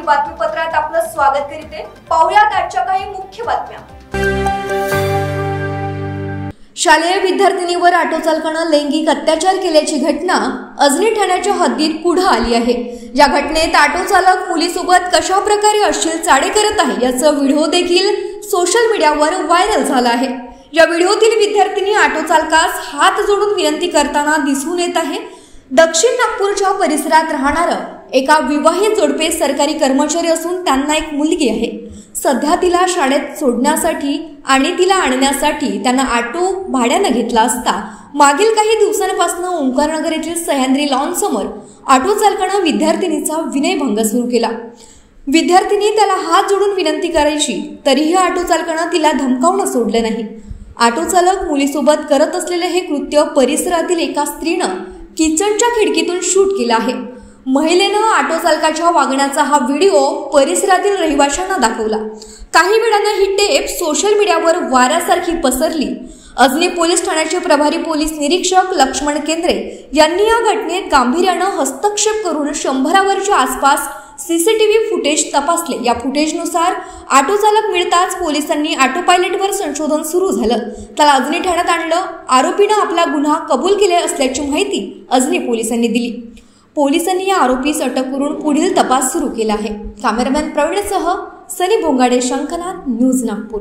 बातमीपत्रात आपलं स्वागत करीते। पाहुयात आजच्या काही मुख्य बातम्या। शालेय विद्यार्थिनीवर ऑटो चालकाने लैंगिक अत्याचार केल्याची घटना अजनी ठाण्याच्या हद्दीत पुढे आली आहे। या घटनेत ऑटो चालक मुलीसोबत कशा प्रकारे अश्लील चाळे करत आहे याचा व्हिडिओ देखील सोशल मीडियावर व्हायरल झाला आहे। या व्हिडिओतील विद्यार्थिनी ऑटो चालकास हात जोडून विनंती करताना दिसून येत आहे। दक्षिण नागपूरच्या परिसरात राहणारे एका विवाहित जोडपे सरकारी कर्मचारी असून त्यांना एक मुलगी आहे। सध्या तिला शाळेत सोडण्यासाठी आणि तिला आणण्यासाठी त्यांना ऑटो भाड्याने घेतला असता मागील काही दिवसांपासून ओंकारनगर येथील सह्याद्री लॉन समोर ऑटो चालकाने विद्यार्थिनीचा विनयभंग सुरू केला। विद्यार्थिनी त्याला हात जोडून विनंती करायची तरीही ऑटो चालकाने तिला धमकावून सोडले नाही। ऑटो चालक मुलीसोबत करत असलेले हे कृत्य परिसरातील एका स्त्रीने किचनच्या खिडकीतून शूट केला आहे। महिलेने ऑटो चालकाच्या वागण्याचा हा व्हिडिओ परिसरातील रहिवाशांना दाखवला। काही वेळाने ही टेप सोशल मीडियावर वाऱ्यासारखी पसरली। अजनी पोलीस ठाण्याचे प्रभारी पोलीस निरीक्षक लक्ष्मण केंद्रे यांनी या घटनेत गांभीर्याने हस्तक्षेप करून 100वरच्या आसपास सीसीटीव्ही फुटेज तपासले। या फुटेजनुसार ऑटो चालक मिळताच पोलिसांनी ऑटो पायलटवर संशोधन सुरू झालं। त्याला अजनी ठाण्यात आणलं। आरोपीने आपला गुन्हा कबूल केला असल्याची माहिती अजनी पोलिसांनी दिली। पोलिसांनी या आरोपीस अटक करून पुढील तपास सुरू केला आहे। कॅमेरामॅन प्रवीणसह सनी बोंगाडे, शंखनाथ, न्यूज नागपूर।